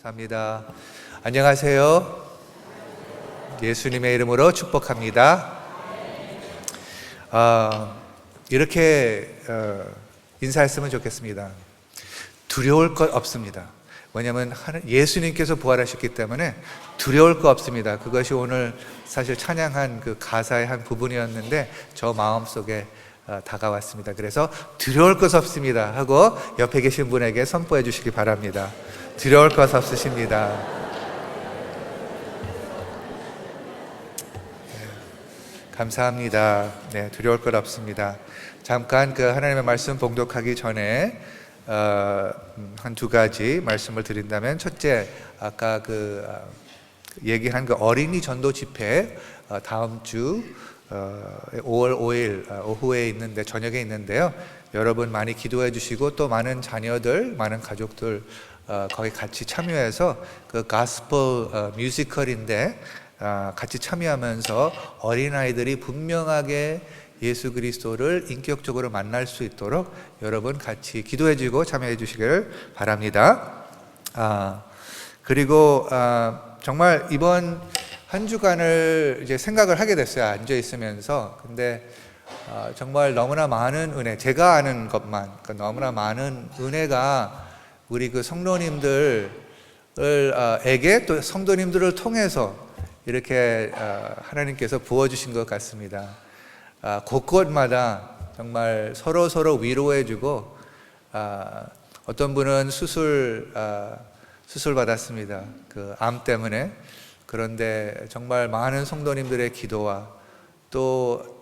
감사합니다. 안녕하세요. 예수님의 이름으로 축복합니다. 이렇게 인사했으면 좋겠습니다. 두려울 것 없습니다. 왜냐하면 예수님께서 부활하셨기 때문에 두려울 것 없습니다. 그것이 오늘 사실 찬양한 그 가사의 한 부분이었는데 저 마음속에 다가왔습니다. 그래서 두려울 것 없습니다 하고 옆에 계신 분에게 선포해 주시기 바랍니다. 두려울 것 없으십니다. 감사합니다. 네, 두려울 것 없습니다. 잠깐 그 하나님의 말씀 봉독하기 전에 한 두 가지 말씀을 드린다면, 첫째, 아까 얘기한 그 어린이 전도 집회 다음 주 5월 5일 오후에 있는데, 저녁에 있는데요. 여러분 많이 기도해 주시고 또 많은 자녀들, 많은 가족들 거기 같이 참여해서 그 가스펠 뮤지컬인데 같이 참여하면서 어린아이들이 분명하게 예수 그리스도를 인격적으로 만날 수 있도록 여러분 같이 기도해 주고 참여해 주시길 바랍니다. 그리고 정말 이번 한 주간을 이제 생각을 하게 됐어요. 앉아 있으면서. 근데 정말 너무나 많은 은혜, 제가 아는 것만, 너무나 많은 은혜가 우리 그 성도님들에게 또 성도님들을 통해서 이렇게 하나님께서 부어주신 것 같습니다. 곳곳마다 정말 서로 위로해주고, 어떤 분은 수술 받았습니다. 그 암 때문에. 그런데 정말 많은 성도님들의 기도와 또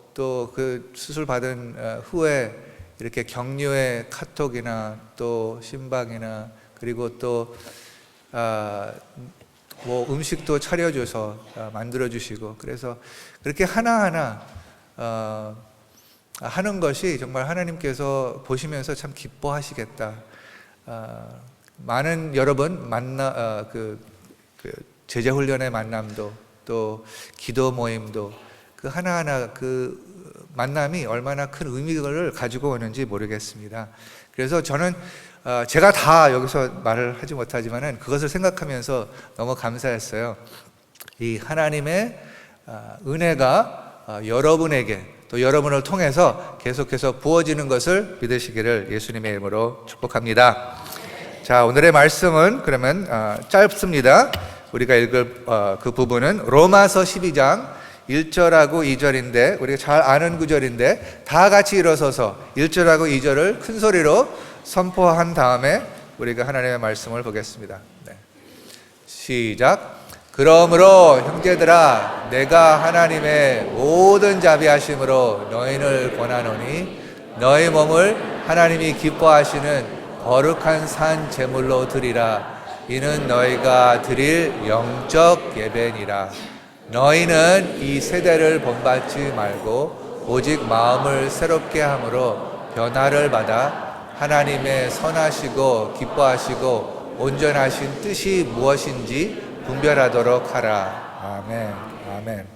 그 수술 받은 후에 이렇게 격려의 카톡이나 또 신방이나, 그리고 또 뭐 음식도 차려줘서 만들어주시고, 그래서 그렇게 하나하나 하는 것이 정말 하나님께서 보시면서 참 기뻐하시겠다. 많은 여러분 그 제자 훈련의 만남도, 또 기도 모임도, 그 하나하나 그 만남이 얼마나 큰 의미를 가지고 오는지 모르겠습니다. 그래서 저는 제가 다 여기서 말을 하지 못하지만은 그것을 생각하면서 너무 감사했어요. 이 하나님의 은혜가 여러분에게 또 여러분을 통해서 계속해서 부어지는 것을 믿으시기를 예수님의 이름으로 축복합니다. 자, 오늘의 말씀은 그러면 짧습니다. 우리가 읽을 그 부분은 로마서 12장 1절하고 2절인데, 우리가 잘 아는 구절인데 다 같이 일어서서 1절하고 2절을 큰 소리로 선포한 다음에 우리가 하나님의 말씀을 보겠습니다. 네. 시작. 그러므로 형제들아, 내가 하나님의 모든 자비하심으로 너희를 권하노니 너희 몸을 하나님이 기뻐하시는 거룩한 산 제물로 드리라. 이는 너희가 드릴 영적 예배니라. 너희는 이 세대를 본받지 말고 오직 마음을 새롭게 함으로 변화를 받아 하나님의 선하시고 기뻐하시고 온전하신 뜻이 무엇인지 분별하도록 하라. 아멘. 아멘.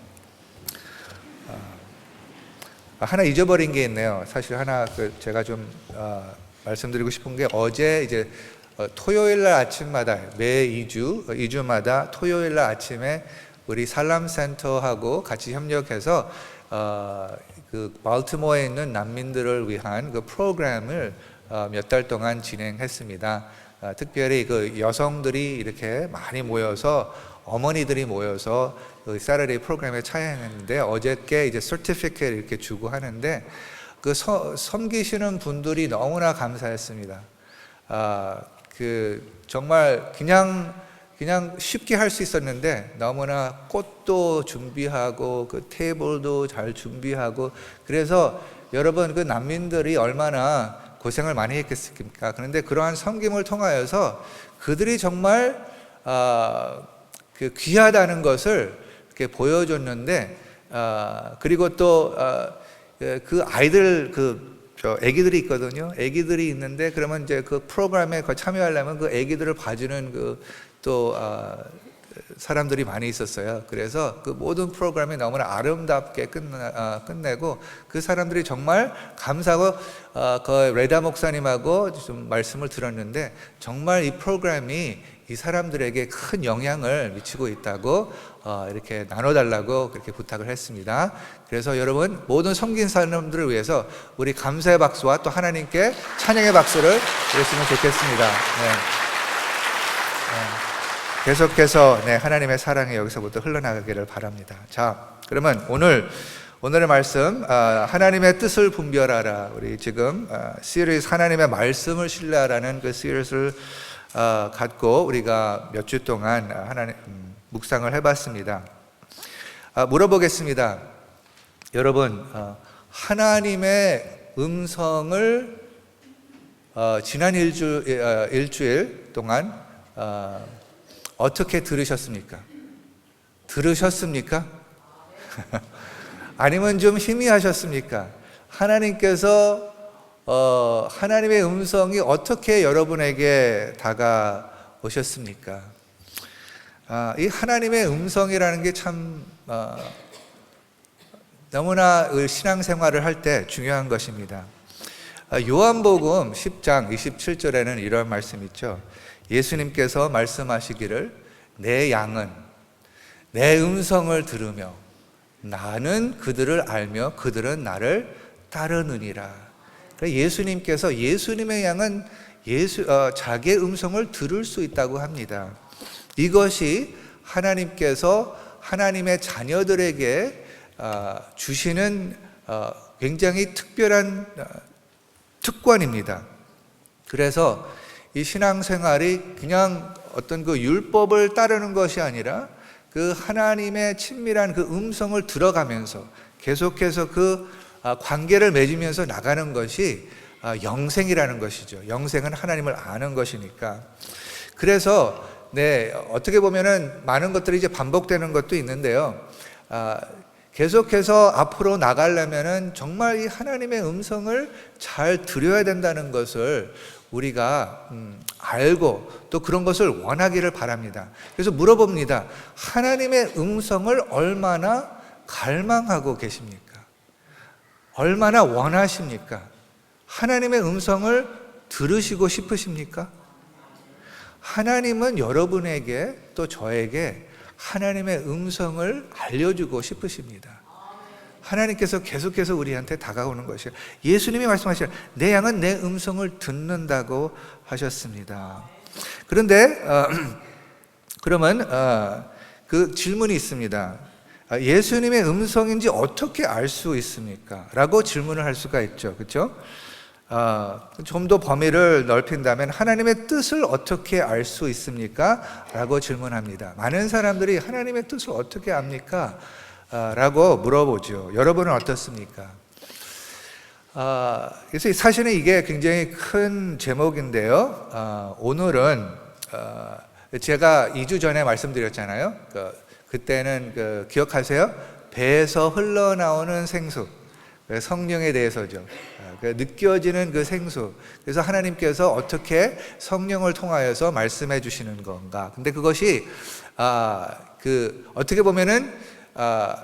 하나 잊어버린 게 있네요. 사실 하나 제가 좀 말씀드리고 싶은 게, 어제 이제 토요일 날 아침마다 매 2주마다 토요일 날 아침에 우리 살람 센터하고 같이 협력해서 그 발티모어에 있는 난민들을 위한 그 프로그램을 몇 달 동안 진행했습니다. 특별히 그 여성들이 이렇게 많이 모여서, 어머니들이 모여서 그 사터데이 프로그램에 참여했는데, 어저께 이제 서티피케이트 이렇게 주고 하는데, 그 섬기시는 분들이 너무나 감사했습니다. 정말 그냥 쉽게 할 수 있었는데 너무나 꽃도 준비하고 그 테이블도 잘 준비하고, 그래서 여러분 그 난민들이 얼마나 고생을 많이 했겠습니까? 그런데 그러한 섬김을 통하여서 그들이 정말 그 귀하다는 것을 이렇게 보여줬는데, 그리고 또 그 아이들 애기들이 있거든요. 애기들이 있는데, 그러면 이제 그 프로그램에 참여하려면 그 애기들을 봐주는 또 사람들이 많이 있었어요. 그래서 그 모든 프로그램이 너무나 아름답게 끝내고, 그 사람들이 정말 감사하고, 그 레다 목사님하고 좀 말씀을 들었는데, 정말 이 프로그램이 이 사람들에게 큰 영향을 미치고 있다고 이렇게 나눠달라고 그렇게 부탁을 했습니다. 그래서 여러분 모든 섬긴 사람들을 위해서 우리 감사의 박수와 또 하나님께 찬양의 박수를 드렸으면 좋겠습니다. 네. 계속해서 하나님의 사랑이 여기서부터 흘러나가기를 바랍니다. 자, 그러면 오늘의 말씀, 하나님의 뜻을 분별하라. 우리 지금 시리즈 하나님의 말씀을 신뢰하라는 그 시리즈를 갖고 우리가 몇 주 동안 하나님 묵상을 해봤습니다. 물어보겠습니다. 여러분, 하나님의 음성을 지난 일주일 동안 어떻게 들으셨습니까? 들으셨습니까? 아니면 좀 희미하셨습니까? 하나님께서 하나님의 음성이 어떻게 여러분에게 다가오셨습니까? 이 하나님의 음성이라는 게 참 너무나 신앙생활을 할 때 중요한 것입니다. 요한복음 10장 27절에는 이런 말씀이 있죠. 예수님께서 말씀하시기를 내 양은 내 음성을 들으며 나는 그들을 알며 그들은 나를 따르느니라. 예수님께서 예수님의 양은 자기의 음성을 들을 수 있다고 합니다. 이것이 하나님께서 하나님의 자녀들에게 주시는 굉장히 특별한 특권입니다. 그래서 이 신앙생활이 그냥 어떤 그 율법을 따르는 것이 아니라 그 하나님의 친밀한 그 음성을 들어가면서 계속해서 그 관계를 맺으면서 나가는 것이 영생이라는 것이죠. 영생은 하나님을 아는 것이니까. 그래서 어떻게 보면은 많은 것들이 이제 반복되는 것도 있는데요. 계속해서 앞으로 나가려면은 정말 이 하나님의 음성을 잘 들여야 된다는 것을 우리가 알고 또 그런 것을 원하기를 바랍니다. 그래서 물어봅니다. 하나님의 음성을 얼마나 갈망하고 계십니까? 얼마나 원하십니까? 하나님의 음성을 들으시고 싶으십니까? 하나님은 여러분에게 또 저에게 하나님의 음성을 알려주고 싶으십니다. 하나님께서 계속해서 우리한테 다가오는 것이에요. 예수님이 말씀하시는 내 양은 내 음성을 듣는다고 하셨습니다. 그런데 그러면 그 질문이 있습니다. 예수님의 음성인지 어떻게 알 수 있습니까? 라고 질문을 할 수가 있죠. 그렇죠? 좀 더 범위를 넓힌다면 하나님의 뜻을 어떻게 알 수 있습니까? 라고 질문합니다. 많은 사람들이 하나님의 뜻을 어떻게 압니까? 라고 물어보죠. 여러분은 어떻습니까? 그래서 사실은 이게 굉장히 큰 제목인데요. 오늘은 제가 2주 전에 말씀드렸잖아요. 그때는 기억하세요? 배에서 흘러나오는 생수, 성령에 대해서죠. 느껴지는 그 생수. 그래서 하나님께서 어떻게 성령을 통하여서 말씀해 주시는 건가. 근데 그것이 어떻게 보면은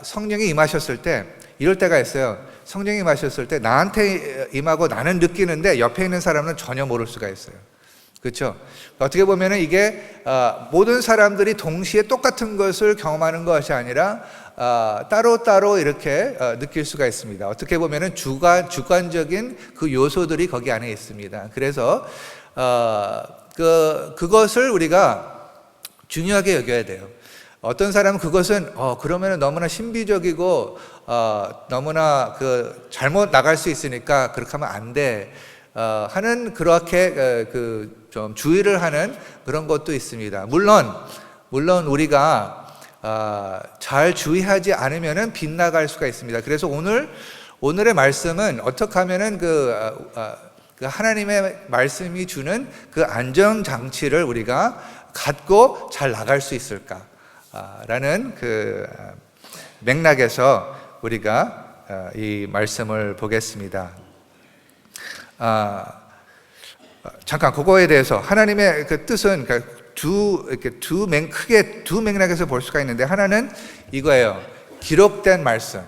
성령이 임하셨을 때 이럴 때가 있어요. 성령이 임하셨을 때 나한테 임하고 나는 느끼는데 옆에 있는 사람은 전혀 모를 수가 있어요. 그렇죠? 어떻게 보면은 이게 모든 사람들이 동시에 똑같은 것을 경험하는 것이 아니라 따로따로 이렇게 느낄 수가 있습니다. 어떻게 보면은 주관적인 그 요소들이 거기 안에 있습니다. 그래서 그것을 우리가 중요하게 여겨야 돼요. 어떤 사람은 그것은 그러면은 너무나 신비적이고 너무나 잘못 나갈 수 있으니까 그렇게 하면 안 돼 하는 그렇게 좀 주의를 하는 그런 것도 있습니다. 물론 우리가 잘 주의하지 않으면은 빗나갈 수가 있습니다. 그래서 오늘의 말씀은 어떻게 하면은 그 하나님의 말씀이 주는 그 안전 장치를 우리가 갖고 잘 나갈 수 있을까? 라는 그 맥락에서 우리가 이 말씀을 보겠습니다. 잠깐 그거에 대해서 하나님의 그 뜻은 크게 두 맥락에서 볼 수가 있는데 하나는 이거예요. 기록된 말씀.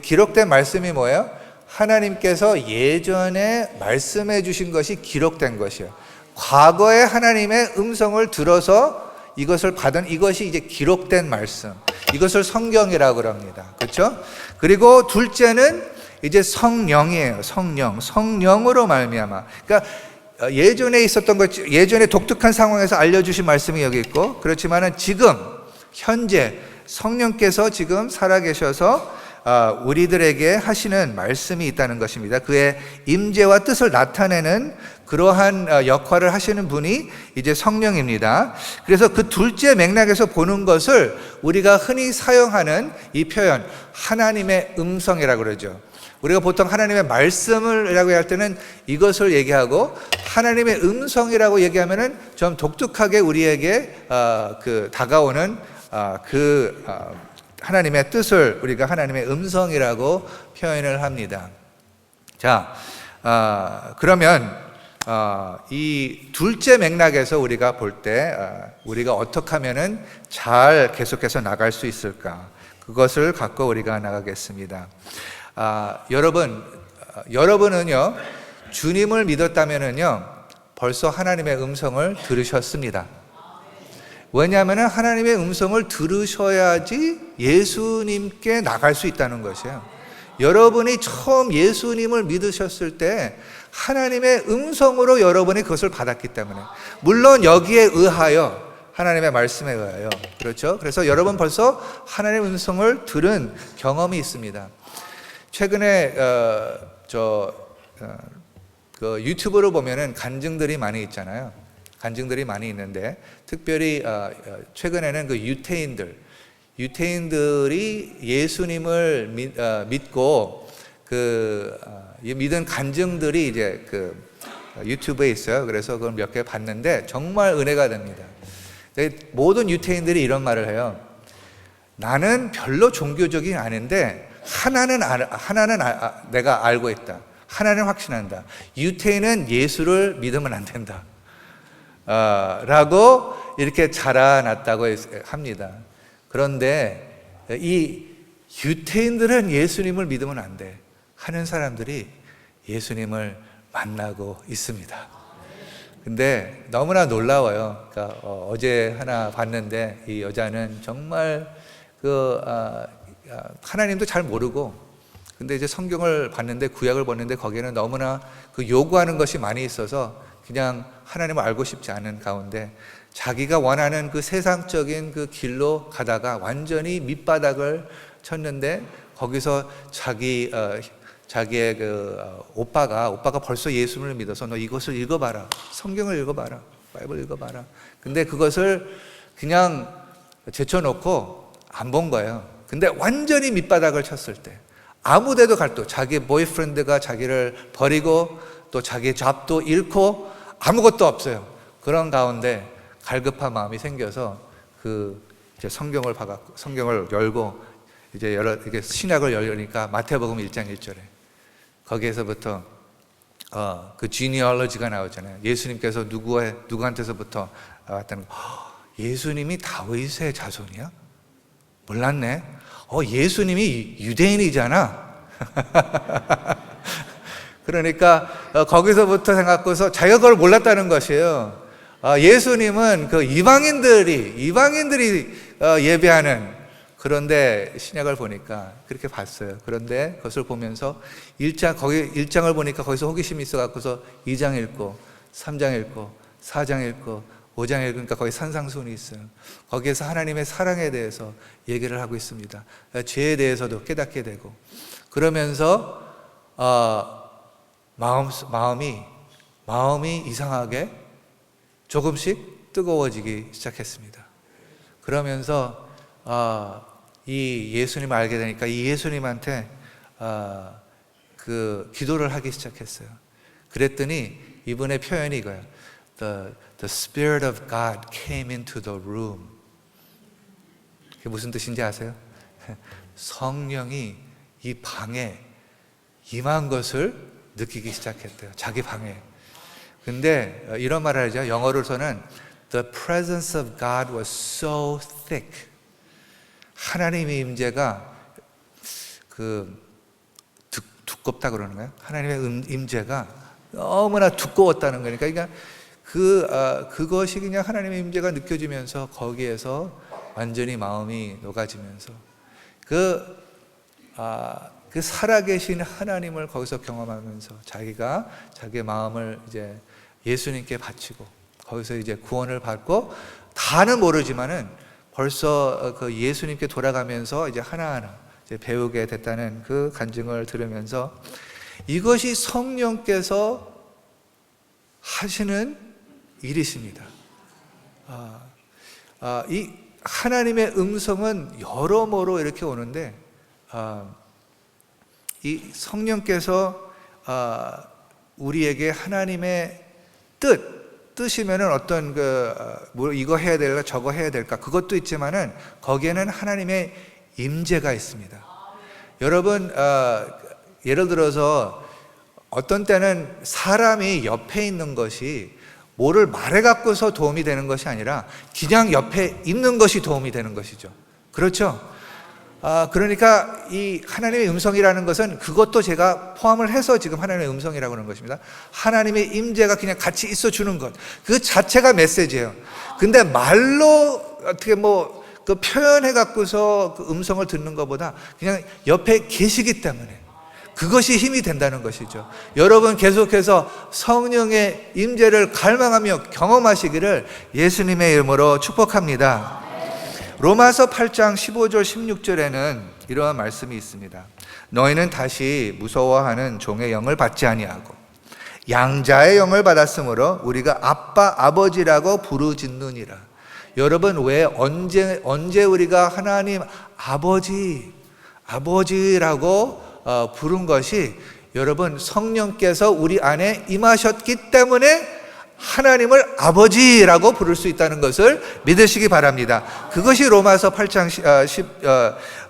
기록된 말씀이 뭐예요? 하나님께서 예전에 말씀해 주신 것이 기록된 것이에요. 과거에 하나님의 음성을 들어서 이것을 받은 이것이 이제 기록된 말씀. 이것을 성경이라고 합니다. 그렇죠? 그리고 둘째는 이제 성령이에요. 성령으로 말미암아. 그러니까 예전에 있었던 것, 예전에 독특한 상황에서 알려주신 말씀이 여기 있고, 그렇지만은 지금 현재 성령께서 지금 살아계셔서 우리들에게 하시는 말씀이 있다는 것입니다. 그의 임재와 뜻을 나타내는 그러한 역할을 하시는 분이 이제 성령입니다. 그래서 그 둘째 맥락에서 보는 것을 우리가 흔히 사용하는 이 표현, 하나님의 음성이라고 그러죠. 우리가 보통 하나님의 말씀을이라고 할 때는 이것을 얘기하고, 하나님의 음성이라고 얘기하면은 좀 독특하게 우리에게 다가오는 하나님의 뜻을 우리가 하나님의 음성이라고 표현을 합니다. 자, 그러면 이 둘째 맥락에서 우리가 볼 때 우리가 어떻게 하면은 잘 계속해서 나갈 수 있을까? 그것을 갖고 우리가 나가겠습니다. 여러분은요, 주님을 믿었다면은요, 벌써 하나님의 음성을 들으셨습니다. 왜냐하면 하나님의 음성을 들으셔야지 예수님께 나갈 수 있다는 것이에요. 여러분이 처음 예수님을 믿으셨을 때 하나님의 음성으로 여러분이 그것을 받았기 때문에, 물론 여기에 의하여, 하나님의 말씀에 의하여, 그렇죠? 그래서 여러분 벌써 하나님의 음성을 들은 경험이 있습니다. 최근에 그 유튜브로 보면은 간증들이 많이 있잖아요. 간증들이 많이 있는데, 특별히 최근에는 그 유태인들이 예수님을 믿고 믿은 간증들이 이제 그 유튜브에 있어요. 그래서 그걸 몇 개 봤는데 정말 은혜가 됩니다. 모든 유태인들이 이런 말을 해요. 나는 별로 종교적이 아닌데 하나는 내가 알고 있다. 하나는 확신한다. 유태인은 예수를 믿으면 안 된다. 라고 이렇게 자라났다고 합니다. 그런데 이 유태인들은 예수님을 믿으면 안 돼 하는 사람들이 예수님을 만나고 있습니다. 근데 너무나 놀라워요. 그러니까 어제 하나 봤는데 이 여자는 정말 하나님도 잘 모르고, 근데 이제 성경을 봤는데, 구약을 봤는데 거기에는 너무나 그 요구하는 것이 많이 있어서 그냥 하나님을 알고 싶지 않은 가운데 자기가 원하는 그 세상적인 그 길로 가다가 완전히 밑바닥을 쳤는데, 거기서 자기의 오빠가 벌써 예수를 믿어서 너 이것을 읽어봐라, 성경을 읽어봐라, 바이블 읽어봐라. 근데 그것을 그냥 제쳐놓고 안 본 거예요. 근데 완전히 밑바닥을 쳤을 때, 아무데도 자기 보이프렌드가 자기를 버리고 또 자기 잡도 잃고 아무것도 없어요. 그런 가운데 갈급한 마음이 생겨서 이제 성경을 열고 이제 이게 신약을 열으니까 마태복음 1장 1절에 거기에서부터 그 genealogy가 나오잖아요. 예수님께서 누구한테서부터 왔다는 거. 예수님이 다윗의 자손이야? 몰랐네. 예수님이 유대인이잖아. 그러니까 거기서부터 생각해서 자기가 그걸 몰랐다는 것이에요. 예수님은 그 이방인들이 예배하는, 그런데 신약을 보니까 그렇게 봤어요. 그런데 그것을 보면서 1장을 보니까 거기서 호기심이 있어갖고서 2장 읽고 3장 읽고 4장 읽고 5장 읽으니까 거기 산상수훈이 있어요. 거기에서 하나님의 사랑에 대해서 얘기를 하고 있습니다. 죄에 대해서도 깨닫게 되고, 그러면서 마음이 이상하게 조금씩 뜨거워지기 시작했습니다. 그러면서 이 예수님을 알게 되니까 이 예수님한테 그 기도를 하기 시작했어요. 그랬더니 이분의 표현이 이거예요. The Spirit of God came into the room. 그게 무슨 뜻인지 아세요? 성령이 이 방에 임한 것을 느끼기 시작했대요. 자기 방에. 근데 이런 말을 하죠. 영어로서는 The presence of God was so thick. 하나님의 임재가 두껍다 그러는 거예요. 하나님의 임재가 너무나 두꺼웠다는 거니까, 그러니까 그것이 그냥 하나님의 임재가 느껴지면서 거기에서 완전히 마음이 녹아지면서 그 살아계신 하나님을 거기서 경험하면서 자기가 자기의 마음을 이제 예수님께 바치고 거기서 이제 구원을 받고 다는 모르지만은 벌써 그 예수님께 돌아가면서 이제 하나하나 이제 배우게 됐다는 그 간증을 들으면서 이것이 성령께서 하시는 일이십니다. 이 하나님의 음성은 여러모로 이렇게 오는데 이 성령께서 우리에게 하나님의 뜻이면은 어떤 뭐 이거 해야 될까 저거 해야 될까 그것도 있지만은 거기에는 하나님의 임재가 있습니다. 여러분 예를 들어서 어떤 때는 사람이 옆에 있는 것이 뭐를 말해 갖고서 도움이 되는 것이 아니라 그냥 옆에 있는 것이 도움이 되는 것이죠. 그렇죠? 그러니까 이 하나님의 음성이라는 것은 그것도 제가 포함을 해서 지금 하나님의 음성이라고 하는 것입니다. 하나님의 임재가 그냥 같이 있어 주는 것, 그 자체가 메시지예요. 근데 말로 어떻게 뭐 그 표현해 갖고서 그 음성을 듣는 것보다 그냥 옆에 계시기 때문에 그것이 힘이 된다는 것이죠. 여러분 계속해서 성령의 임재를 갈망하며 경험하시기를 예수님의 이름으로 축복합니다. 로마서 8장 15절 16절에는 이러한 말씀이 있습니다. 너희는 다시 무서워하는 종의 영을 받지 아니하고 양자의 영을 받았으므로 우리가 아빠 아버지라고 부르짖느니라. 여러분 왜 언제 우리가 하나님 아버지라고 부른 것이 여러분 성령께서 우리 안에 임하셨기 때문에 하나님을 아버지라고 부를 수 있다는 것을 믿으시기 바랍니다. 그것이 로마서 8장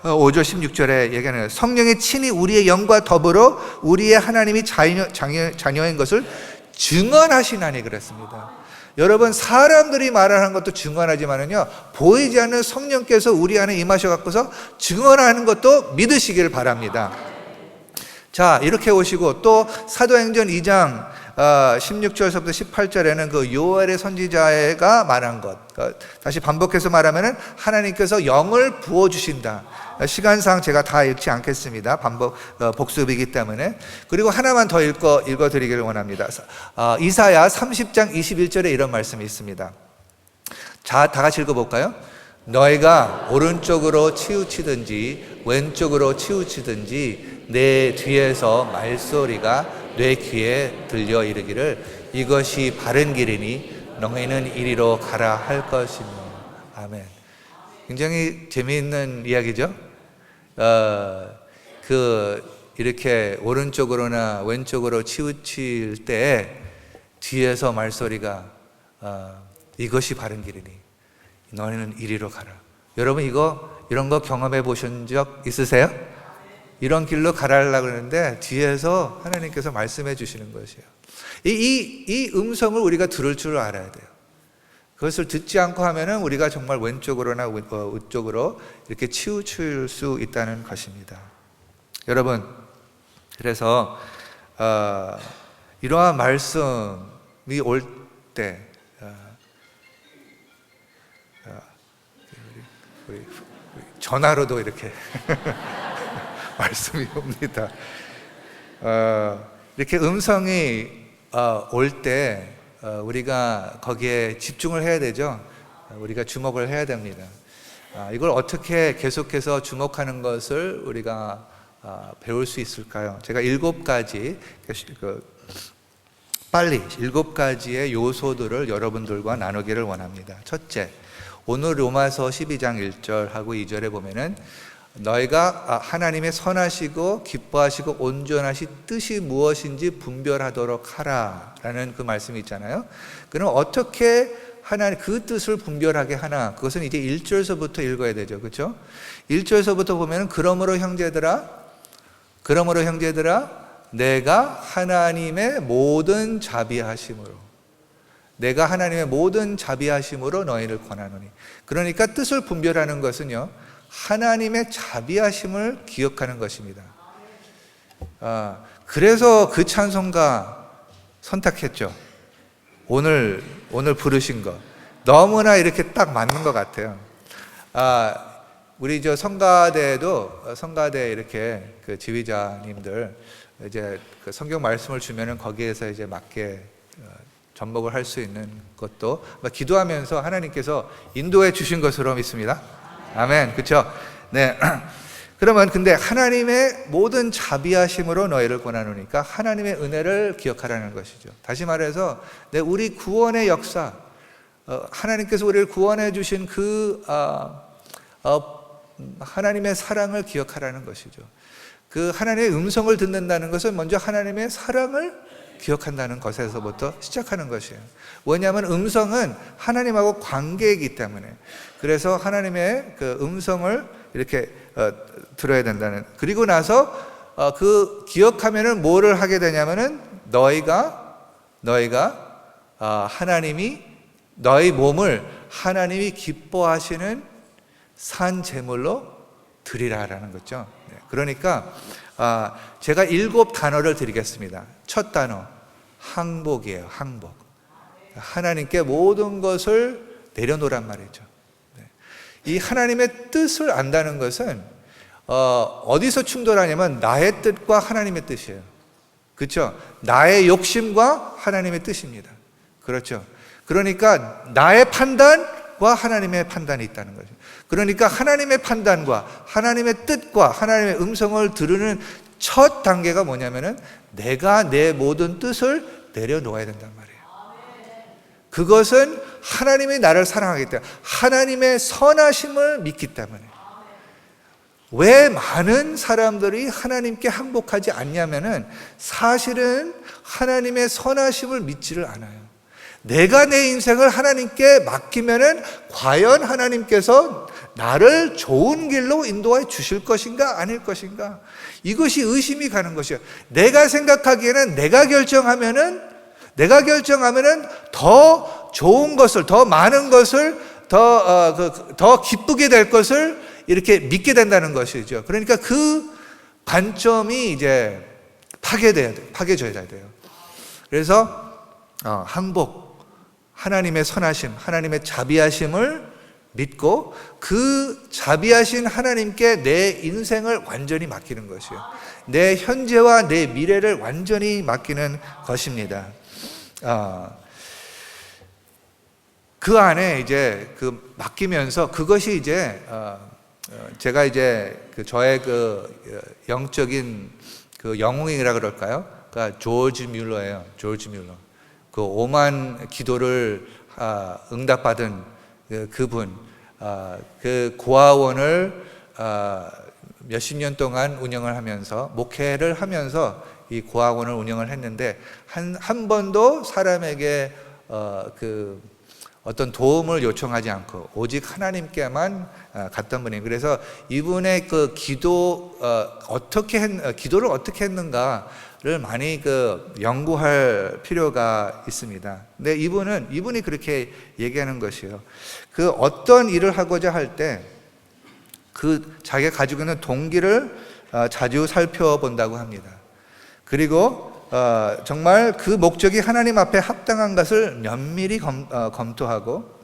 5절 16절에 얘기하는 성령이 친히 우리의 영과 더불어 우리의 하나님이 자녀인 것을 증언하시나니 그랬습니다. 여러분 사람들이 말하는 것도 증언하지만은요 보이지 않는 성령께서 우리 안에 임하셔 갖고서 증언하는 것도 믿으시길 바랍니다. 자 이렇게 오시고 또 사도행전 2장 16절에서부터 18절에는 그 요엘의 선지자가 말한 것, 다시 반복해서 말하면은 하나님께서 영을 부어주신다. 시간상 제가 다 읽지 않겠습니다. 복습이기 때문에. 그리고 하나만 더 읽어드리기를 원합니다. 이사야 30장 21절에 이런 말씀이 있습니다. 자, 다 같이 읽어볼까요? 너희가 오른쪽으로 치우치든지 왼쪽으로 치우치든지 내 뒤에서 말소리가 내 귀에 들려 이르기를 이것이 바른 길이니 너희는 이리로 가라 할 것이며. 아멘. 굉장히 재미있는 이야기죠. 이렇게 오른쪽으로나 왼쪽으로 치우칠 때 뒤에서 말소리가 이것이 바른 길이니 너희는 이리로 가라. 여러분 이런 거 경험해 보신 적 있으세요? 이런 길로 가라려고 그러는데 뒤에서 하나님께서 말씀해 주시는 것이에요. 이 음성을 우리가 들을 줄 알아야 돼요. 그것을 듣지 않고 하면은 우리가 정말 왼쪽으로나 우쪽으로 이렇게 치우칠 수 있다는 것입니다. 여러분, 그래서 이러한 말씀이 올 때 우리 전화로도 이렇게 말씀이 옵니다. 이렇게 음성이 올 때 우리가 거기에 집중을 해야 되죠. 우리가 주목을 해야 됩니다. 이걸 어떻게 계속해서 주목하는 것을 우리가 배울 수 있을까요? 제가 7가지 빨리 7가지의 요소들을 여러분들과 나누기를 원합니다. 첫째, 오늘 로마서 12장 1절하고 2절에 보면은 너희가 하나님의 선하시고 기뻐하시고 온전하신 뜻이 무엇인지 분별하도록 하라 라는 그 말씀이 있잖아요. 그럼 어떻게 하나님 그 뜻을 분별하게 하나? 그것은 이제 1절서부터 읽어야 되죠. 그렇죠? 1절서부터 보면 그러므로 형제들아 내가 하나님의 모든 자비하심으로 너희를 권하노니. 그러니까 뜻을 분별하는 것은요 하나님의 자비하심을 기억하는 것입니다. 그래서 그 찬송가 선택했죠. 오늘 부르신 거 너무나 이렇게 딱 맞는 것 같아요. 우리 저 성가대도 성가대 이렇게 그 지휘자님들 이제 그 성경 말씀을 주면은 거기에서 이제 맞게 접목을 할 수 있는 것도 기도하면서 하나님께서 인도해 주신 것으로 믿습니다. 아멘. 그렇죠? 네. 그러면 근데 하나님의 모든 자비하심으로 너희를 권하노니까 하나님의 은혜를 기억하라는 것이죠. 다시 말해서 우리 구원의 역사, 하나님께서 우리를 구원해 주신 그 하나님의 사랑을 기억하라는 것이죠. 그 하나님의 음성을 듣는다는 것은 먼저 하나님의 사랑을 기억한다는 것에서부터 시작하는 것이에요. 왜냐하면 음성은 하나님하고 관계이기 때문에. 그래서 하나님의 그 음성을 이렇게 들어야 된다는. 그리고 나서 그 기억하면은 뭐를 하게 되냐면은 너희가 하나님이 너희 몸을 하나님이 기뻐하시는 산 제물로 드리라라는 거죠. 그러니까 제가 7 단어를 드리겠습니다. 첫 단어 항복이에요. 항복. 하나님께 모든 것을 내려놓으란 말이죠. 이 하나님의 뜻을 안다는 것은 어디서 충돌하냐면 나의 뜻과 하나님의 뜻이에요. 그렇죠? 나의 욕심과 하나님의 뜻입니다. 그렇죠? 그러니까 나의 판단과 하나님의 판단이 있다는 거죠. 그러니까 하나님의 판단과 하나님의 뜻과 하나님의 음성을 들으는 첫 단계가 뭐냐면은 내가 내 모든 뜻을 내려놓아야 된단 말이에요. 그것은 하나님이 나를 사랑하기 때문에, 하나님의 선하심을 믿기 때문에. 왜 많은 사람들이 하나님께 항복하지 않냐면은 사실은 하나님의 선하심을 믿지를 않아요. 내가 내 인생을 하나님께 맡기면은 과연 하나님께서 나를 좋은 길로 인도해 주실 것인가 아닐 것인가, 이것이 의심이 가는 것이에요. 내가 생각하기에는 내가 결정하면은 더 좋은 것을, 더 많은 것을, 더 기쁘게 될 것을 이렇게 믿게 된다는 것이죠. 그러니까 그 관점이 이제 파괴져야 돼요. 그래서 항복, 하나님의 선하심, 하나님의 자비하심을 믿고 그 자비하신 하나님께 내 인생을 완전히 맡기는 것이에요. 내 현재와 내 미래를 완전히 맡기는 것입니다. 그 안에 이제 그 맡기면서 그것이 이제 제가 이제 저의 그 영적인 그 영웅이라 그럴까요? 그러니까 조지 뮬러예요. 조지 뮬러. 그 5만 기도를 응답받은 그분, 그 고아원을 몇십 년 동안 운영을 하면서, 목회를 하면서 이 고아원을 운영을 했는데 한 번도 사람에게 그 어떤 도움을 요청하지 않고 오직 하나님께만 갔던 분이에요. 그래서 이분의 그 기도를 어떻게 했는가를 많이 그 연구할 필요가 있습니다. 근데 이분이 그렇게 얘기하는 것이에요. 그 어떤 일을 하고자 할 때 그 자기가 가지고 있는 동기를 자주 살펴본다고 합니다. 그리고 정말 그 목적이 하나님 앞에 합당한 것을 면밀히 검토하고,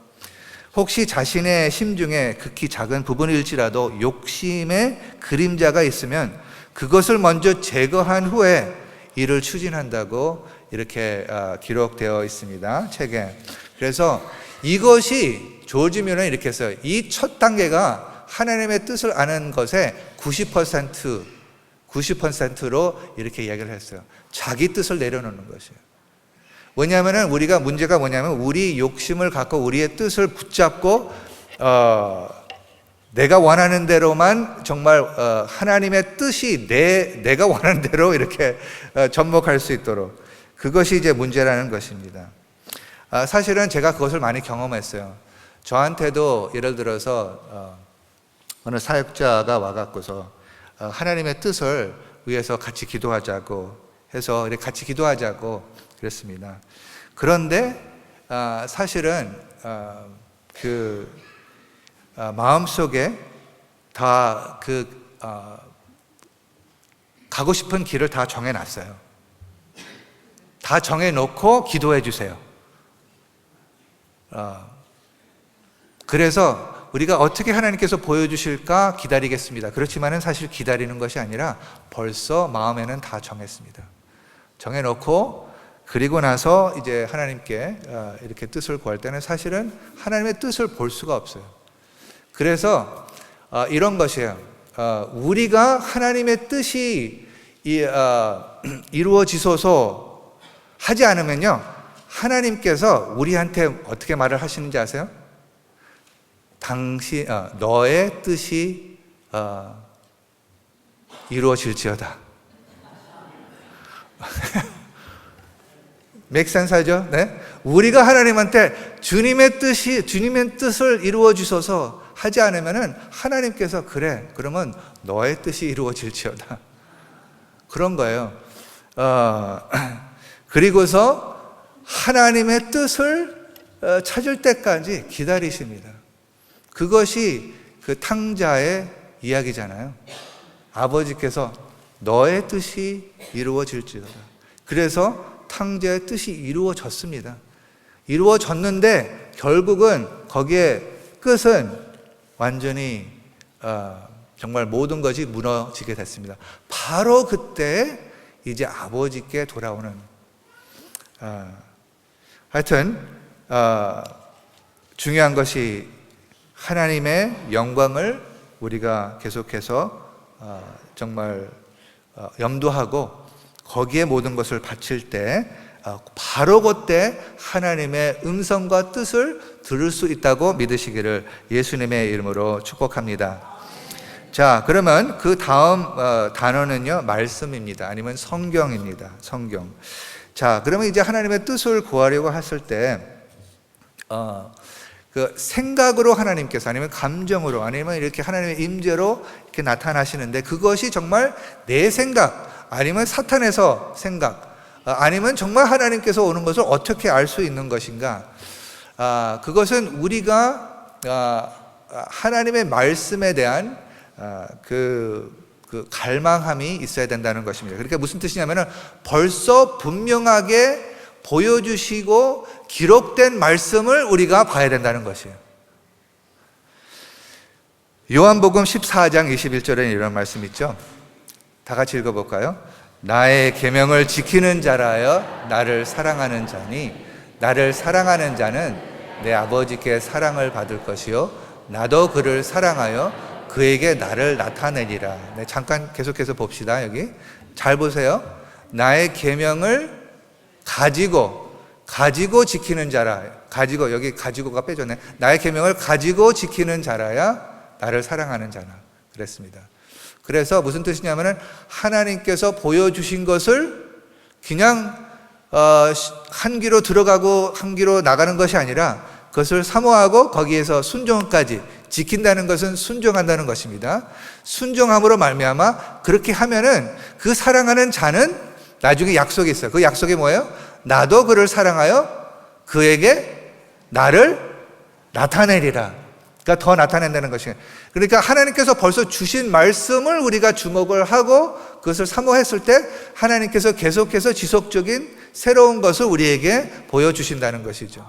혹시 자신의 심중에 극히 작은 부분일지라도 욕심의 그림자가 있으면 그것을 먼저 제거한 후에 일을 추진한다고 이렇게 기록되어 있습니다, 책에. 그래서 이것이 조지 뮬러는 이렇게 했어요. 이 첫 단계가 하나님의 뜻을 아는 것의 90%로 이렇게 이야기를 했어요. 자기 뜻을 내려놓는 것이에요. 왜냐하면 우리가 문제가 뭐냐면 우리 욕심을 갖고 우리의 뜻을 붙잡고 내가 원하는 대로만 정말 하나님의 뜻이 내가 원하는 대로 이렇게 접목할 수 있도록, 그것이 이제 문제라는 것입니다. 사실은 제가 그것을 많이 경험했어요. 저한테도 예를 들어서 어느 사역자가 와갖고서 하나님의 뜻을 위해서 같이 기도하자고 해서 이렇게 같이 기도하자고 그랬습니다. 그런데 사실은 그 마음속에 다 가고 싶은 길을 다 정해놨어요. 다 정해놓고 기도해 주세요. 그래서 우리가 어떻게 하나님께서 보여주실까 기다리겠습니다. 그렇지만은 사실 기다리는 것이 아니라 벌써 마음에는 다 정했습니다. 정해놓고 그리고 나서 이제 하나님께 이렇게 뜻을 구할 때는 사실은 하나님의 뜻을 볼 수가 없어요. 그래서 이런 것이에요. 우리가 하나님의 뜻이 이루어지소서 하지 않으면요, 하나님께서 우리한테 어떻게 말을 하시는지 아세요? 너의 뜻이 이루어질지어다. 맥센스하죠? 네? 우리가 하나님한테 주님의 뜻을 이루어 주소서 하지 않으면은 하나님께서 그래, 그러면 너의 뜻이 이루어질지어다. 그런 거예요. 그리고서 하나님의 뜻을 찾을 때까지 기다리십니다. 그것이 그 탕자의 이야기잖아요. 아버지께서 너의 뜻이 이루어질지어다. 그래서 탕자의 뜻이 이루어졌습니다. 이루어졌는데 결국은 거기에 끝은 완전히 정말 모든 것이 무너지게 됐습니다. 바로 그때 이제 아버지께 돌아오는, 하여튼 중요한 것이 하나님의 영광을 우리가 계속해서 정말 염두하고 거기에 모든 것을 바칠 때 바로 그때 하나님의 음성과 뜻을 들을 수 있다고 믿으시기를 예수님의 이름으로 축복합니다. 자, 그러면 그 다음 단어는요, 말씀입니다. 아니면 성경입니다. 성경. 자, 그러면 이제 하나님의 뜻을 구하려고 했을 때 그 생각으로 하나님께서, 아니면 감정으로, 아니면 이렇게 하나님의 임재로 이렇게 나타나시는데, 그것이 정말 내 생각, 아니면 사탄에서 생각, 아니면 정말 하나님께서 오는 것을 어떻게 알 수 있는 것인가? 그것은 우리가 하나님의 말씀에 대한 그 갈망함이 있어야 된다는 것입니다. 그러니까 무슨 뜻이냐면은 벌써 분명하게 보여주시고 기록된 말씀을 우리가 봐야 된다는 것이에요. 요한복음 14장 21절에 이런 말씀 있죠. 다 같이 읽어볼까요? 나의 계명을 지키는 자라여 나를 사랑하는 자니 나를 사랑하는 자는 내 아버지께 사랑을 받을 것이요 나도 그를 사랑하여 그에게 나를 나타내리라. 네, 잠깐 계속해서 봅시다. 여기 잘 보세요. 나의 계명을 가지고 지키는 자라. 여기 가지고가 빼졌네. 나의 계명을 가지고 지키는 자라야 나를 사랑하는 자나. 그랬습니다. 그래서 무슨 뜻이냐면은 하나님께서 보여주신 것을 그냥 한 귀로 들어가고 한 귀로 나가는 것이 아니라 그것을 사모하고 거기에서 순종까지 지킨다는 것은 순종한다는 것입니다. 순종함으로 말미암아 그렇게 하면은 그 사랑하는 자는 나중에 약속이 있어요. 그 약속이 뭐예요? 나도 그를 사랑하여 그에게 나를 나타내리라. 그러니까 더 나타낸다는 것이에요. 그러니까 하나님께서 벌써 주신 말씀을 우리가 주목을 하고 그것을 사모했을 때 하나님께서 계속해서 지속적인 새로운 것을 우리에게 보여주신다는 것이죠.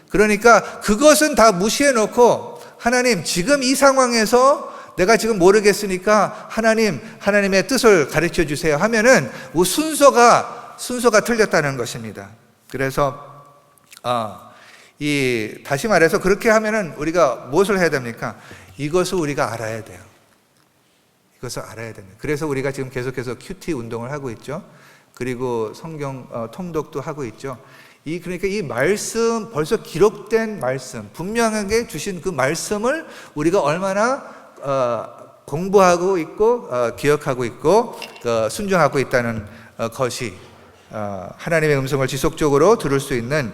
그러니까 그것은 다 무시해놓고 하나님 지금 이 상황에서 내가 지금 모르겠으니까 하나님의 뜻을 가르쳐 주세요 하면은 순서가 틀렸다는 것입니다. 그래서 다시 말해서 그렇게 하면은 우리가 무엇을 해야 됩니까? 이것을 우리가 알아야 돼요. 이것을 알아야 됩니다. 그래서 우리가 지금 계속해서 큐티 운동을 하고 있죠. 그리고 성경 통독도 하고 있죠. 그러니까 이 말씀, 벌써 기록된 말씀, 분명하게 주신 그 말씀을 우리가 얼마나 공부하고 있고 기억하고 있고 순종하고 있다는 것이 하나님의 음성을 지속적으로 들을 수 있는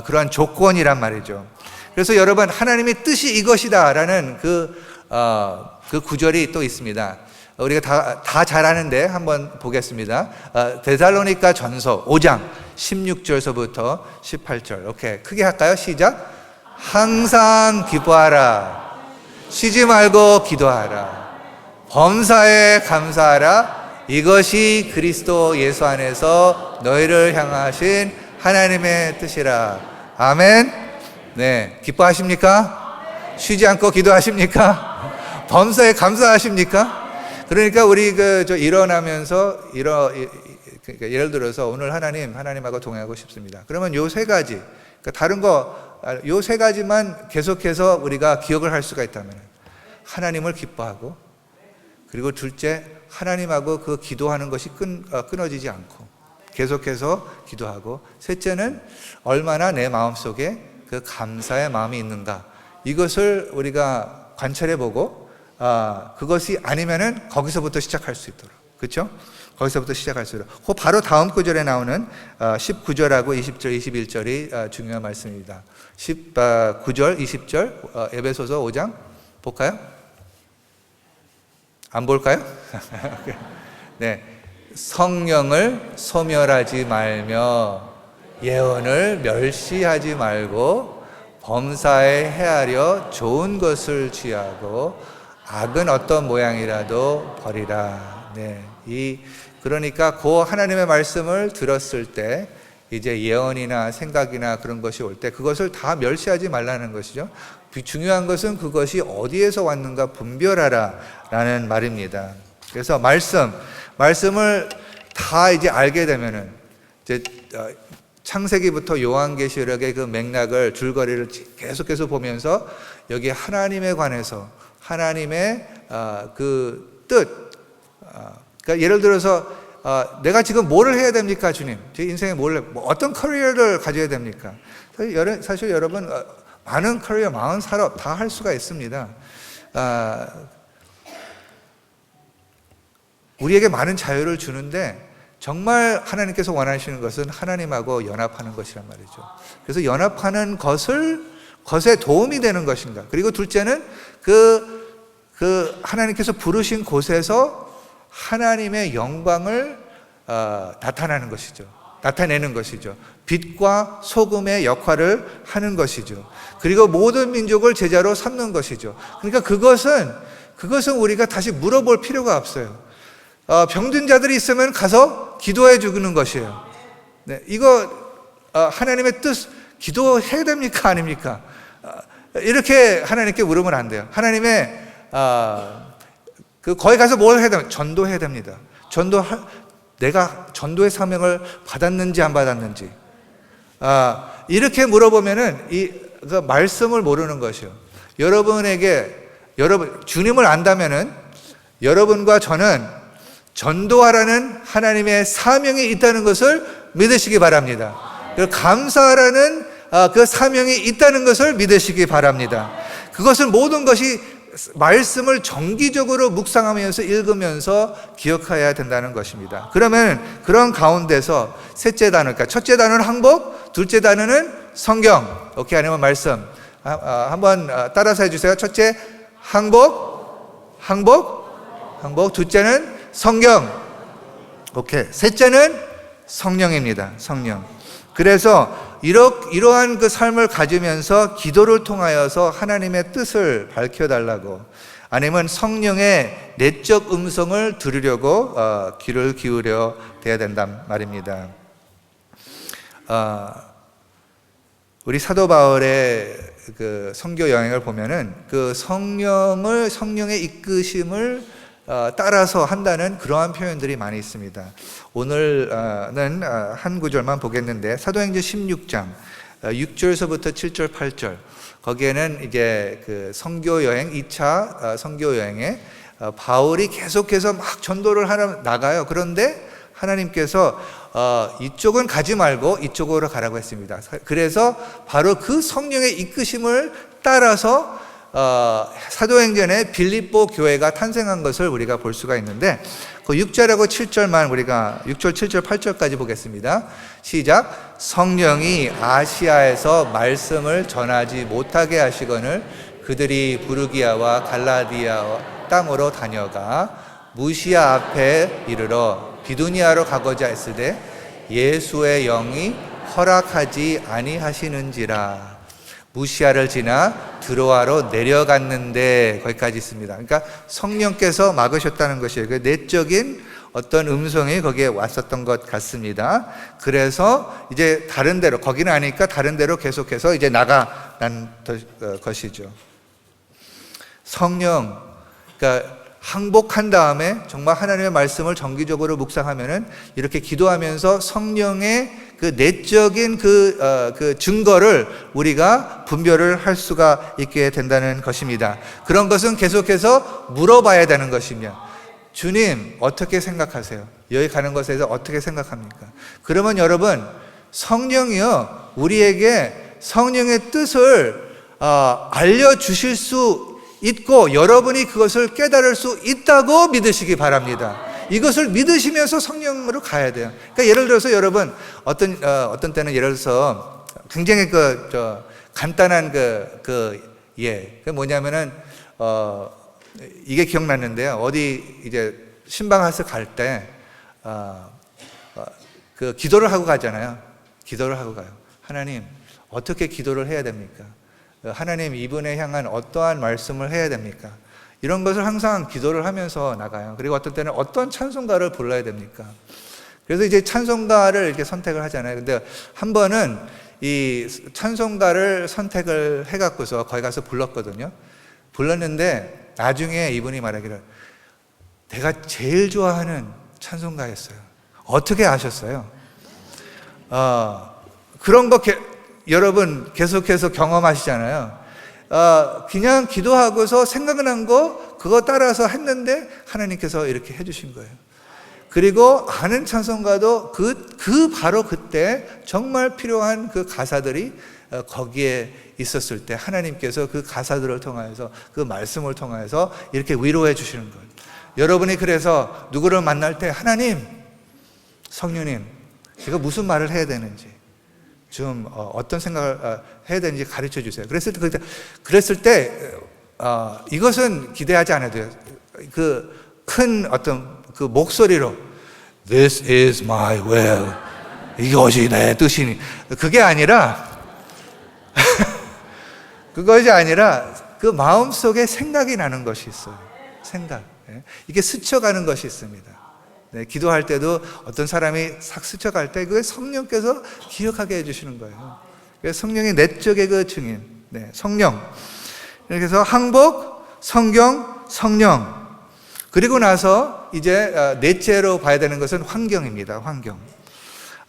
그러한 조건이란 말이죠. 그래서 여러분, 하나님의 뜻이 이것이다라는 그 구절이 또 있습니다. 우리가 다 잘 아는데 한번 보겠습니다. 데살로니가 전서 5장 16절서부터 18절. 오케이, 크게 할까요? 시작. 항상 기뻐하라. 쉬지 말고 기도하라. 범사에 감사하라. 이것이 그리스도 예수 안에서 너희를 향하신 하나님의 뜻이라. 아멘. 네, 기뻐하십니까? 쉬지 않고 기도하십니까? 범사에 감사하십니까? 그러니까 우리 일어나면서 그러니까 예를 들어서 오늘 하나님하고 동행하고 싶습니다. 그러면 요 세 가지, 그러니까 다른 요 세 가지만 계속해서 우리가 기억을 할 수가 있다면 하나님을 기뻐하고, 그리고 둘째, 하나님하고 그 기도하는 것이 끊어지지 않고 계속해서 기도하고, 셋째는 얼마나 내 마음속에 그 감사의 마음이 있는가, 이것을 우리가 관찰해 보고, 그것이 아니면은 거기서부터 시작할 수 있도록, 그렇죠? 거기서부터 시작할 수 있도록. 그 바로 다음 구절에 나오는 19절하고 20절, 21절이 중요한 말씀입니다. 19절, 20절 에베소서 5장 볼까요? 안 볼까요? 네, 성령을 소멸하지 말며 예언을 멸시하지 말고 범사에 헤아려 좋은 것을 취하고 악은 어떤 모양이라도 버리라. 네, 그러니까 그 하나님의 말씀을 들었을 때 이제 예언이나 생각이나 그런 것이 올 때 그것을 다 멸시하지 말라는 것이죠. 중요한 것은 그것이 어디에서 왔는가 분별하라 라는 말입니다. 그래서 말씀을 다 이제 알게 되면은 이제 창세기부터 요한계시록의 그 맥락을, 줄거리를 계속해서 보면서 여기 하나님에 관해서 하나님의 그 뜻, 그러니까 예를 들어서 내가 지금 뭐를 해야 됩니까, 주님? 제 인생에 어떤 커리어를 가져야 됩니까? 사실 여러분 많은 커리어, 많은 산업 다 할 수가 있습니다. 우리에게 많은 자유를 주는데 정말 하나님께서 원하시는 것은 하나님하고 연합하는 것이란 말이죠. 그래서 연합하는 것에 도움이 되는 것인가. 그리고 둘째는 그 하나님께서 부르신 곳에서 하나님의 영광을 나타내는 것이죠. 빛과 소금의 역할을 하는 것이죠. 그리고 모든 민족을 제자로 삼는 것이죠. 그러니까 그것은 우리가 다시 물어볼 필요가 없어요. 병든 자들이 있으면 가서 기도해 주는 것이에요. 네, 이거 하나님의 뜻, 기도해야 됩니까, 아닙니까? 이렇게 하나님께 물으면 안 돼요. 하나님의 거기 가서 뭘 해야 됩니까? 전도해야 됩니다. 내가 전도의 사명을 받았는지 안 받았는지, 이렇게 물어보면은 그 말씀을 모르는 것이요. 주님을 안다면은 여러분과 저는 전도하라는 하나님의 사명이 있다는 것을 믿으시기 바랍니다. 감사하라는 그 사명이 있다는 것을 믿으시기 바랍니다. 그것은 모든 것이 말씀을 정기적으로 묵상하면서 읽으면서 기억해야 된다는 것입니다. 그러면 그런 가운데서 셋째 단어, 그러니까 첫째 단어는 항복, 둘째 단어는 성경, 오케이, 아니면 말씀. 한번 따라서 해주세요. 첫째 항복, 둘째는 성경, 오케이, 셋째는 성령입니다. 성령. 그래서 이러한 그 삶을 가지면서 기도를 통하여서 하나님의 뜻을 밝혀달라고, 아니면 성령의 내적 음성을 들으려고 귀를 기울여 돼야 된단 말입니다. 우리 사도 바울의 그 선교 여행을 보면은 그 성령의 이끄심을 따라서 한다는 그러한 표현들이 많이 있습니다. 오늘은 한 구절만 보겠는데, 사도행전 16장 6절에서부터 7절, 8절, 거기에는 이제 그 선교 여행, 2차 선교 여행에 바울이 계속해서 막 전도를 하러 나가요. 그런데 하나님께서 이쪽은 가지 말고 이쪽으로 가라고 했습니다. 그래서 바로 그 성령의 이끄심을 따라서 사도행전에 빌립보 교회가 탄생한 것을 우리가 볼 수가 있는데, 그 6절하고 7절만 우리가 6절, 7절, 8절까지 보겠습니다. 시작. 성령이 아시아에서 말씀을 전하지 못하게 하시거늘 그들이 부르기아와 갈라디아 땅으로 다녀가 무시아 앞에 이르러 비두니아로 가고자 했으되 예수의 영이 허락하지 아니하시는지라. 무시아를 지나 드로아로 내려갔는데, 거기까지 있습니다. 그러니까 성령께서 막으셨다는 것이에요. 그 내적인 어떤 음성이 거기에 왔었던 것 같습니다. 그래서 이제 다른 데로, 거기는 아니니까 다른 데로 계속해서 이제 나가는 것이죠. 성령, 그러니까 항복한 다음에 정말 하나님의 말씀을 정기적으로 묵상하면은 이렇게 기도하면서 성령의 그 내적인 그 증거를 우리가 분별을 할 수가 있게 된다는 것입니다. 그런 것은 계속해서 물어봐야 되는 것이며, 주님 어떻게 생각하세요? 여기 가는 것에 대해서 어떻게 생각합니까? 그러면 여러분, 성령이요 우리에게 성령의 뜻을 알려주실 수 있고 여러분이 그것을 깨달을 수 있다고 믿으시기 바랍니다. 이것을 믿으시면서 성령으로 가야 돼요. 그러니까 예를 들어서 여러분 어떤 때는 예를 들어서 굉장히 간단한 그게 뭐냐면은 이게 기억났는데요. 어디 이제 신방하서 갈 때 그 기도를 하고 가잖아요. 기도를 하고 가요. 하나님 어떻게 기도를 해야 됩니까? 하나님 이분에 향한 어떠한 말씀을 해야 됩니까? 이런 것을 항상 기도를 하면서 나가요. 그리고 어떤 때는 어떤 찬송가를 불러야 됩니까? 그래서 이제 찬송가를 이렇게 선택을 하잖아요. 근데 한 번은 이 찬송가를 선택을 해갖고서 거기 가서 불렀거든요. 불렀는데 나중에 이분이 말하기를 내가 제일 좋아하는 찬송가였어요. 어떻게 아셨어요? 그런 거 여러분 계속해서 경험하시잖아요. 그냥 기도하고서 생각난 거 그거 따라서 했는데 하나님께서 이렇게 해주신 거예요. 그리고 아는 찬송가도 바로 그때 정말 필요한 그 가사들이 거기에 있었을 때 하나님께서 그 가사들을 통하여서 그 말씀을 통하여서 이렇게 위로해 주시는 거예요. 여러분이 그래서 누구를 만날 때 하나님, 성령님, 제가 무슨 말을 해야 되는지 좀 어떤 생각을 해야 되는지 가르쳐 주세요. 그랬을 때 이것은 기대하지 않아도 돼요. 그 큰 어떤 그 목소리로 This is my will. 이것이 내 뜻이니. 그게 아니라 그것이 아니라 그 마음속에 생각이 나는 것이 있어요. 생각. 이게 스쳐가는 것이 있습니다. 네, 기도할 때도 어떤 사람이 싹 스쳐갈 때 그게 성령께서 기억하게 해주시는 거예요. 그래서 성령의 내적의 그 증인, 네, 성령. 이렇게 해서 항복, 성경, 성령. 그리고 나서 이제 넷째로 봐야 되는 것은 환경입니다. 환경.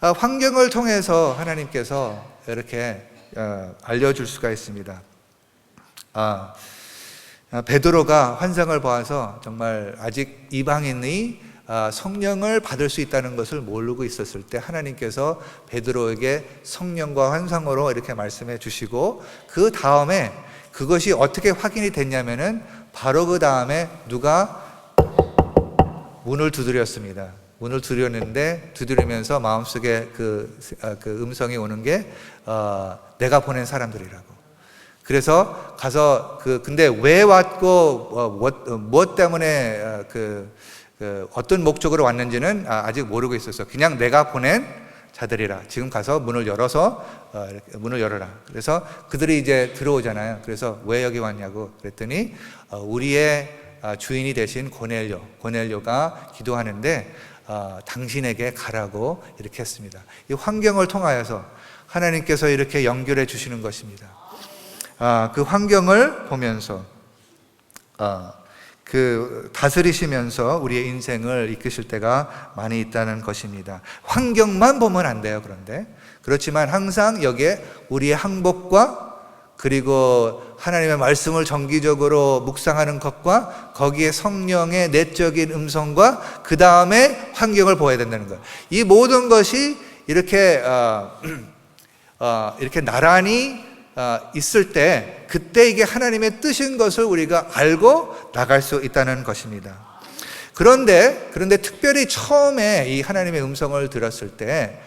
환경을 통해서 하나님께서 이렇게 알려줄 수가 있습니다. 베드로가 환상을 보아서 정말 아직 이방인이 성령을 받을 수 있다는 것을 모르고 있었을 때 하나님께서 베드로에게 성령과 환상으로 이렇게 말씀해 주시고, 그 다음에 그것이 어떻게 확인이 됐냐면은 바로 그 다음에 누가 문을 두드렸습니다. 문을 두드리면서 마음속에 그 음성이 오는 게 내가 보낸 사람들이라고. 그래서 가서 근데 왜 왔고 무엇 때문에 어떤 목적으로 왔는지는 아직 모르고 있었어. 그냥 내가 보낸 자들이라. 지금 가서 문을 열어서 문을 열어라. 그래서 그들이 이제 들어오잖아요. 그래서 왜 여기 왔냐고 그랬더니 우리의 주인이 되신 고넬료가 기도하는데 당신에게 가라고 이렇게 했습니다. 이 환경을 통하여서 하나님께서 이렇게 연결해 주시는 것입니다. 그 환경을 보면서 다스리시면서 우리의 인생을 이끄실 때가 많이 있다는 것입니다. 환경만 보면 안 돼요. 그렇지만 항상 여기에 우리의 항복과 그리고 하나님의 말씀을 정기적으로 묵상하는 것과 거기에 성령의 내적인 음성과 그 다음에 환경을 보아야 된다는 거예요. 이 모든 것이 이렇게 나란히 있을 때 그때 이게 하나님의 뜻인 것을 우리가 알고 나갈 수 있다는 것입니다. 그런데 특별히 처음에 이 하나님의 음성을 들었을 때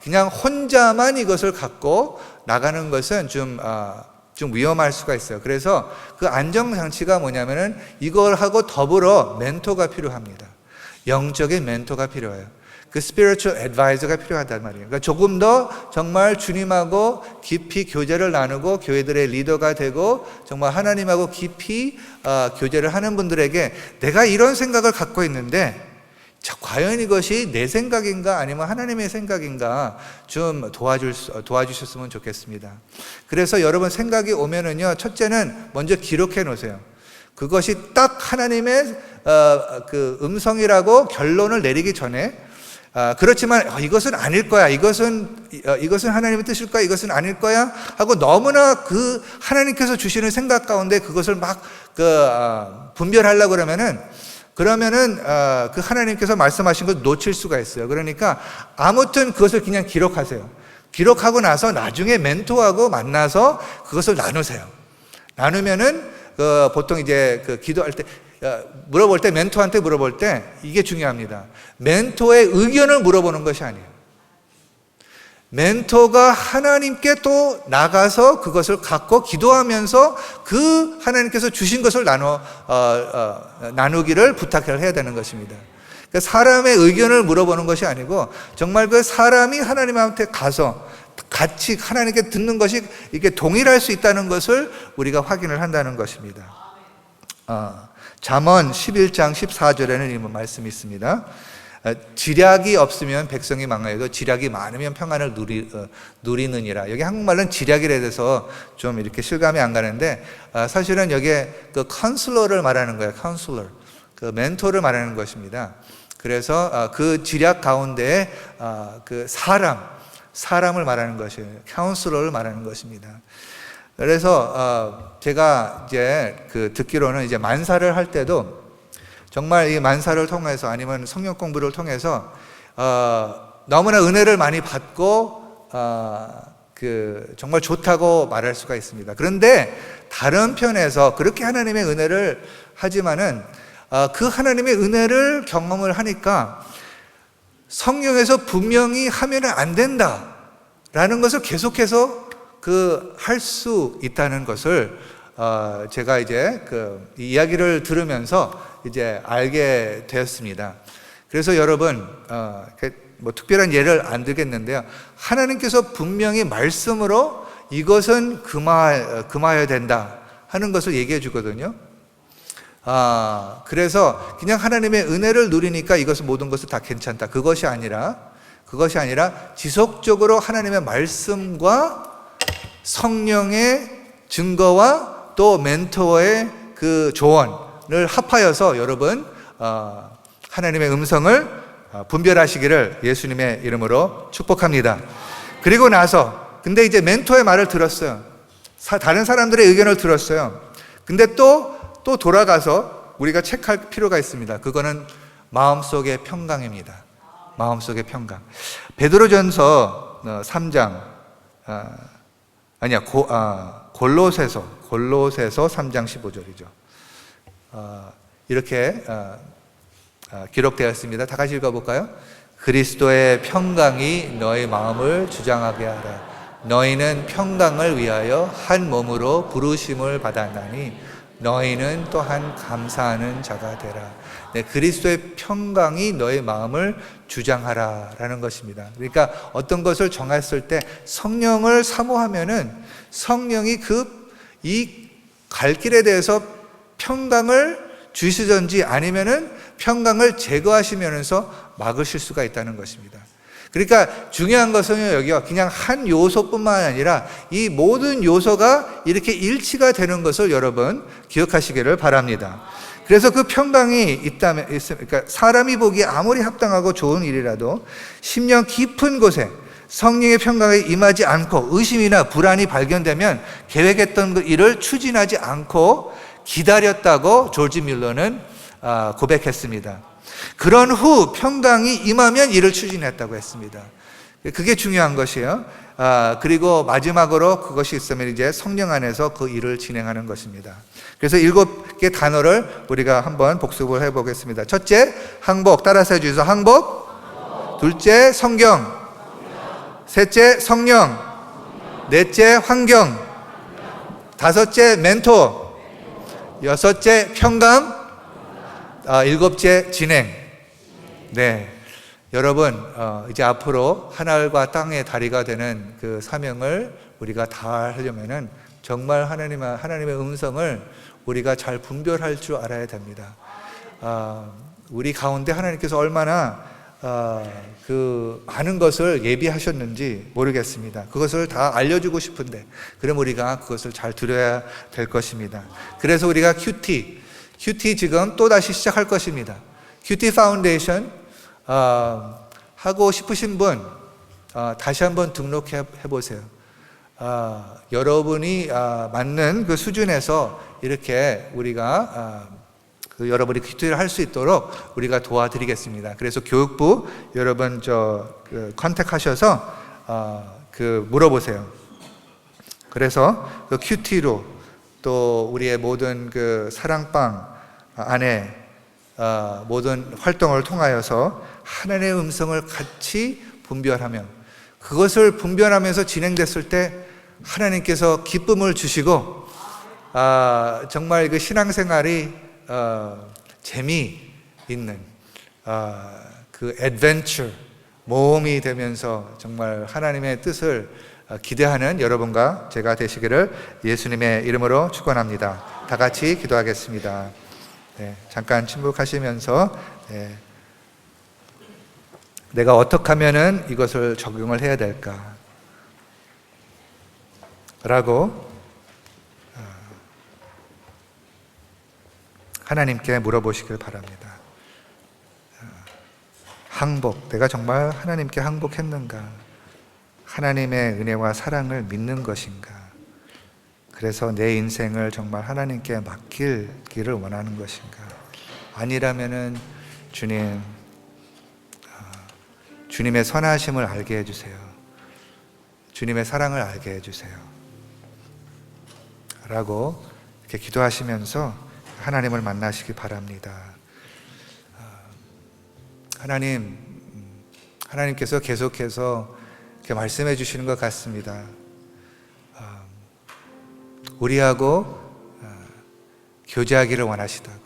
그냥 혼자만 이것을 갖고 나가는 것은 좀 위험할 수가 있어요. 그래서 그 안정장치가 뭐냐면은 이걸 하고 더불어 멘토가 필요합니다. 영적인 멘토가 필요해요. 그 spiritual advisor가 필요하단 말이에요. 그러니까 조금 더 정말 주님하고 깊이 교제를 나누고 교회들의 리더가 되고 정말 하나님하고 깊이 교제를 하는 분들에게 내가 이런 생각을 갖고 있는데 자, 과연 이것이 내 생각인가 아니면 하나님의 생각인가 좀 도와주셨으면 좋겠습니다. 그래서 여러분 생각이 오면은요, 첫째는 먼저 기록해 놓으세요. 그것이 딱 하나님의 그 음성이라고 결론을 내리기 전에, 그렇지만 이것은 아닐 거야, 이것은 하나님의 뜻일 거야, 이것은 아닐 거야 하고 너무나 그 하나님께서 주시는 생각 가운데 그것을 막 분별하려고 그러면은 그 하나님께서 말씀하신 걸 놓칠 수가 있어요. 그러니까 아무튼 그것을 그냥 기록하세요. 기록하고 나서 나중에 멘토하고 만나서 그것을 나누세요. 나누면은 보통 이제 기도할 때 물어볼 때, 멘토한테 물어볼 때 이게 중요합니다. 멘토의 의견을 물어보는 것이 아니에요. 멘토가 하나님께 또 나가서 그것을 갖고 기도하면서 그 하나님께서 주신 것을 나누기를 부탁을 해야 되는 것입니다. 그러니까 사람의 의견을 물어보는 것이 아니고 정말 그 사람이 하나님한테 가서 같이 하나님께 듣는 것이 이게 동일할 수 있다는 것을 우리가 확인을 한다는 것입니다. 잠언 11장 14절에는 이런 말씀이 있습니다. 지략이 없으면 백성이 망하여도 지략이 많으면 평안을 누리느니라. 여기 한국말로는 지략이라 해서 좀 이렇게 실감이 안 가는데, 사실은 여기에 그 카운슬러를 말하는 거예요. 카운슬러, 그 멘토를 말하는 것입니다. 그래서 그 지략 가운데 그 사람을 말하는 것이에요. 카운슬러를 말하는 것입니다. 그래서 제가 이제 듣기로는 이제 만사를 할 때도 정말 이 만사를 통해서 아니면 성경 공부를 통해서 너무나 은혜를 많이 받고 정말 좋다고 말할 수가 있습니다. 그런데 다른 편에서 그렇게 하나님의 은혜를 하지만은 그 하나님의 은혜를 경험을 하니까 성경에서 분명히 하면 안 된다라는 것을 계속해서 할 수 있다는 것을 제가 이제 이 이야기를 들으면서 이제 알게 되었습니다. 그래서 여러분, 뭐 특별한 예를 안 들겠는데요. 하나님께서 분명히 말씀으로 이것은 금하여야 된다 하는 것을 얘기해 주거든요. 그래서 그냥 하나님의 은혜를 누리니까 이것은 모든 것은 다 괜찮다. 그것이 아니라 지속적으로 하나님의 말씀과 성령의 증거와 또 멘토의 그 조언을 합하여서 여러분 하나님의 음성을 분별하시기를 예수님의 이름으로 축복합니다. 그리고 나서 근데 이제 멘토의 말을 들었어요. 다른 사람들의 의견을 들었어요. 근데 또 돌아가서 우리가 체크할 필요가 있습니다. 그거는 마음속의 평강입니다. 마음속의 평강. 베드로전서 3장 골로새서 3장 15절이죠. 이렇게 기록되었습니다. 다 같이 읽어볼까요? 그리스도의 평강이 너희 마음을 주장하게 하라. 너희는 평강을 위하여 한 몸으로 부르심을 받았나니 너희는 또한 감사하는 자가 되라. 네, 그리스도의 평강이 너의 마음을 주장하라 라는 것입니다. 그러니까 어떤 것을 정했을 때 성령을 사모하면은 성령이 이 갈 길에 대해서 평강을 주시든지 아니면은 평강을 제거하시면서 막으실 수가 있다는 것입니다. 그러니까 중요한 것은 여기요, 그냥 한 요소뿐만 아니라 이 모든 요소가 이렇게 일치가 되는 것을 여러분 기억하시기를 바랍니다. 그래서 그 평강이 그러니까 사람이 보기에 아무리 합당하고 좋은 일이라도 심령 깊은 곳에 성령의 평강에 임하지 않고 의심이나 불안이 발견되면 계획했던 그 일을 추진하지 않고 기다렸다고 조지 밀러는 고백했습니다. 그런 후 평강이 임하면 일을 추진했다고 했습니다. 그게 중요한 것이에요. 그리고 마지막으로 그것이 있으면 이제 성령 안에서 그 일을 진행하는 것입니다. 그래서 7개 단어를 우리가 한번 복습을 해보겠습니다. 첫째, 항복. 따라서 해주세요. 항복. 둘째, 성경. 셋째, 성령. 넷째, 환경. 다섯째, 멘토. 여섯째, 평강. 일곱째, 진행. 네, 여러분 이제 앞으로 하늘과 땅의 다리가 되는 그 사명을 우리가 다 하려면은 정말 하나님의 음성을 우리가 잘 분별할 줄 알아야 됩니다. 우리 가운데 하나님께서 얼마나 그 많은 것을 예비하셨는지 모르겠습니다. 그것을 다 알려주고 싶은데, 그럼 우리가 그것을 잘 들어야 될 것입니다. 그래서 우리가 큐티 지금 또 다시 시작할 것입니다. 큐티 파운데이션 하고 싶으신 분 다시 한번 등록해 보세요. 여러분이 맞는 그 수준에서 이렇게 우리가 여러분이 큐티를 할 수 있도록 우리가 도와드리겠습니다. 그래서 교육부 여러분 컨택하셔서 물어보세요. 그래서 그 큐티로 또 우리의 모든 그 사랑방 안에 모든 활동을 통하여서 하나님의 음성을 같이 분별하면, 그것을 분별하면서 진행됐을 때 하나님께서 기쁨을 주시고 정말 그 신앙생활이 재미있는 그 애드벤처 모험이 되면서 정말 하나님의 뜻을 기대하는 여러분과 제가 되시기를 예수님의 이름으로 축원합니다. 다 같이 기도하겠습니다. 네, 잠깐 침묵하시면서 내가 어떻게 하면은 이것을 적용을 해야 될까 라고 하나님께 물어보시길 바랍니다. 항복, 내가 정말 하나님께 항복했는가? 하나님의 은혜와 사랑을 믿는 것인가? 그래서 내 인생을 정말 하나님께 맡기를 원하는 것인가? 아니라면은 주님의 선하심을 알게 해주세요. 주님의 사랑을 알게 해주세요. 라고 이렇게 기도하시면서 하나님을 만나시기 바랍니다. 하나님께서 계속해서 이렇게 말씀해 주시는 것 같습니다. 우리하고 교제하기를 원하시다고,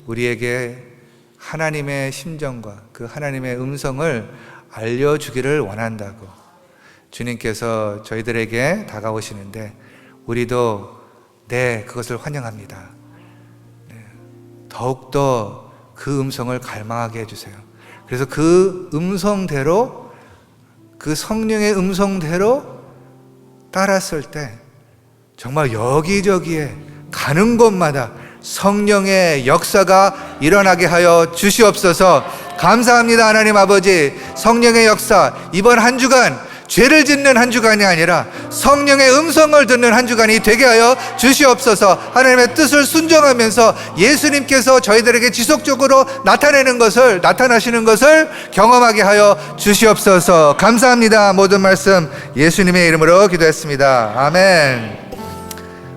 우리에게 하나님의 심정과 그 하나님의 음성을 알려주기를 원한다고 주님께서 저희들에게 다가오시는데, 우리도 그것을 환영합니다. 더욱더 그 음성을 갈망하게 해주세요. 그래서 그 음성대로, 그 성령의 음성대로 따랐을 때 정말 여기저기에 가는 곳마다 성령의 역사가 일어나게 하여 주시옵소서. 감사합니다. 하나님 아버지, 성령의 역사, 이번 한 주간 죄를 짓는 한 주간이 아니라 성령의 음성을 듣는 한 주간이 되게 하여 주시옵소서. 하나님의 뜻을 순종하면서 예수님께서 저희들에게 지속적으로 나타나시는 것을 경험하게 하여 주시옵소서. 감사합니다. 모든 말씀 예수님의 이름으로 기도했습니다. 아멘.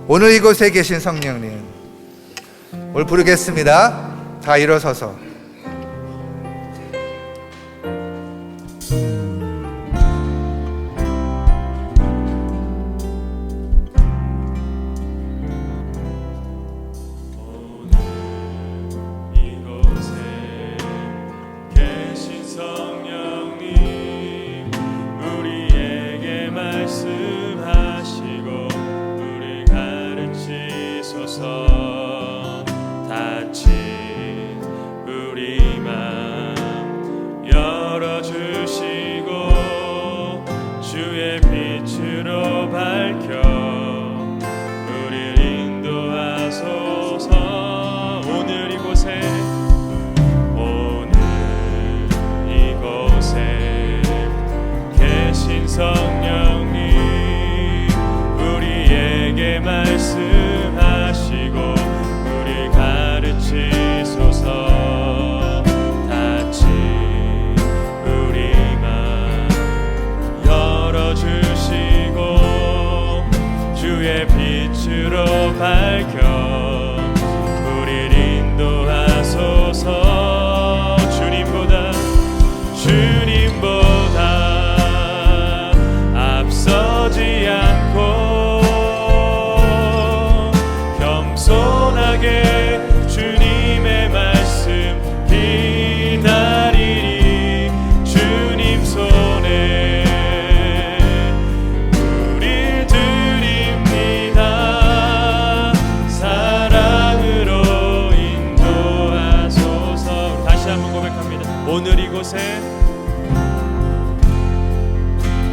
오늘 이곳에 계신 성령님, 오늘 부르겠습니다. 다 일어서서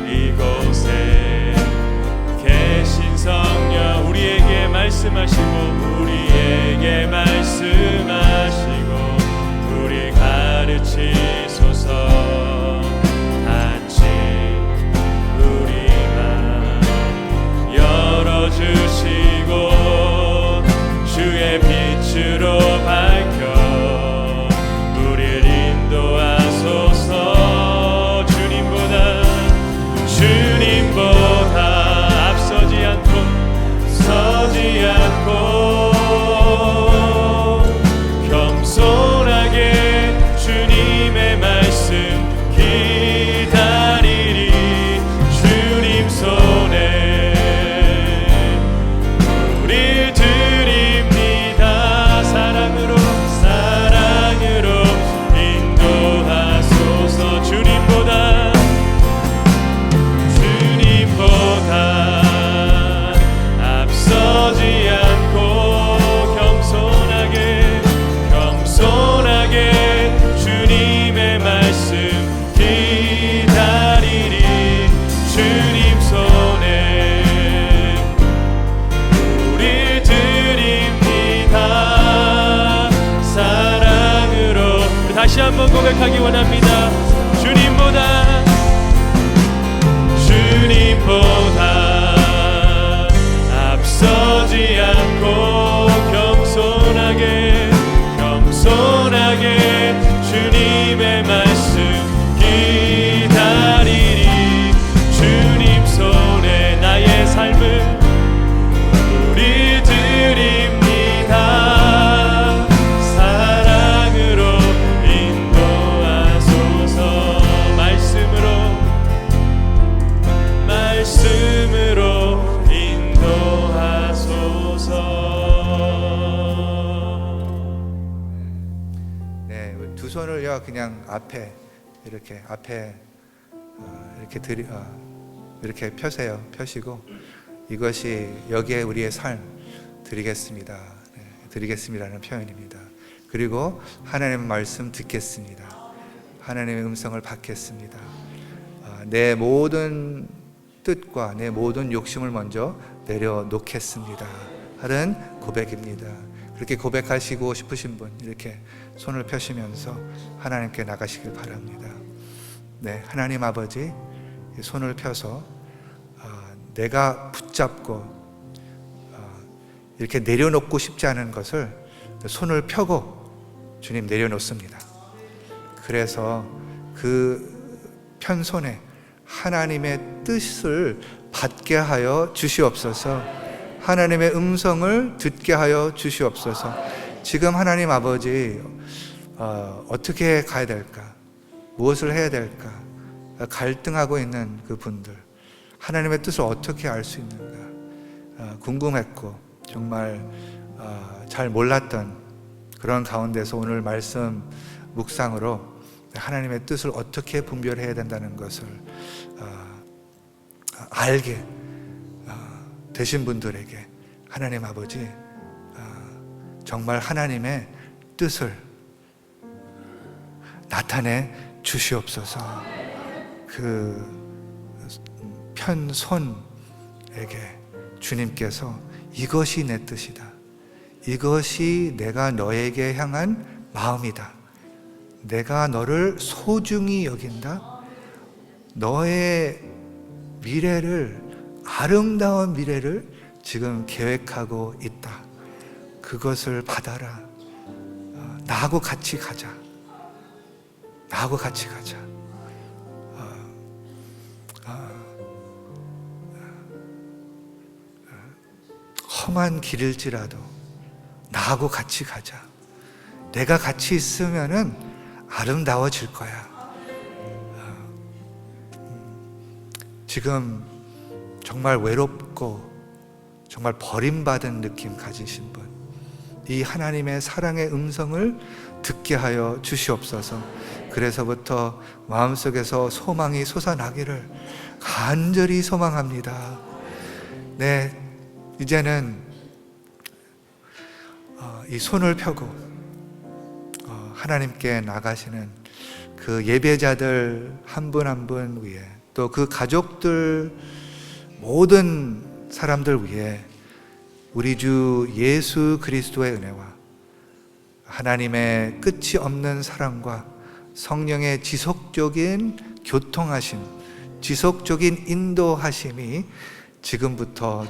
이곳에 계신 성령 우리에게 말씀하시고 우리에게 말씀하시고 우리 가르치소서. 단지 우리 맘 열어주시고 주의 빛으로 밝혀 우리를 인도하소서. 주님보다 앞서지 않고 서지 않고 겸손하게 주님의 말씀 기다리리. 주님 손에 우릴 드립니다. 사랑으로 인도하소서. 주님보다 앞서지 않고 겸손하게 주님의 말씀 기다리리. 주님 손에 우릴 드립니다. 사랑으로 우리 다시 한번 고백하기 원합니다. 주님보다 앞서지 않고 겸손하게 주님의 말씀 기다리리. 주님 손에 나의 삶을 우리 드립니다. 사랑으로 인도하소서. 말씀으로 인도하소서. 네, 두 손을요 그냥 앞에 이렇게 이렇게 펴세요. 펴시고 이것이 여기에 우리의 삶 드리겠습니다. 네, 드리겠습니다라는 표현입니다. 그리고 하나님의 말씀 듣겠습니다. 하나님의 음성을 받겠습니다. 내 모든 뜻과 내 모든 욕심을 먼저 내려놓겠습니다 하는 고백입니다. 그렇게 고백하시고 싶으신 분 이렇게 손을 펴시면서 하나님께 나가시길 바랍니다. 네, 하나님 아버지 손을 펴서 내가 붙잡고 이렇게 내려놓고 싶지 않은 것을 손을 펴고 주님 내려놓습니다. 그래서 그 편 손에 하나님의 뜻을 받게 하여 주시옵소서. 하나님의 음성을 듣게 하여 주시옵소서. 지금 하나님 아버지 어떻게 가야 될까? 무엇을 해야 될까? 갈등하고 있는 그 분들 하나님의 뜻을 어떻게 알 수 있는가 궁금했고 정말 잘 몰랐던 그런 가운데서 오늘 말씀 묵상으로 하나님의 뜻을 어떻게 분별해야 된다는 것을 알게 되신 분들에게 하나님 아버지 정말 하나님의 뜻을 나타내 주시옵소서. 그 편손에게 주님께서 이것이 내 뜻이다. 이것이 내가 너에게 향한 마음이다. 내가 너를 소중히 여긴다. 너의 미래를, 아름다운 미래를 지금 계획하고 있다. 그것을 받아라. 나하고 같이 가자. 나하고 같이 가자. 험한 길일지라도 나하고 같이 가자. 내가 같이 있으면은 아름다워질 거야. 지금 정말 외롭고 정말 버림받은 느낌 가지신 분, 이 하나님의 사랑의 음성을 듣게 하여 주시옵소서. 그래서부터 마음속에서 소망이 솟아나기를 간절히 소망합니다. 네, 이제는 이 손을 펴고 하나님께 나가시는 그 예배자들 한 분 한 분 위에, 또 그 가족들, 모든 사람들 위에 우리 주 예수 그리스도의 은혜와 하나님의 끝이 없는 사랑과 성령의 지속적인 교통하심, 지속적인 인도하심이 지금부터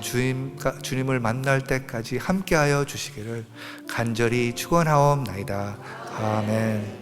주님을 만날 때까지 함께하여 주시기를 간절히 축원하옵나이다. 아멘.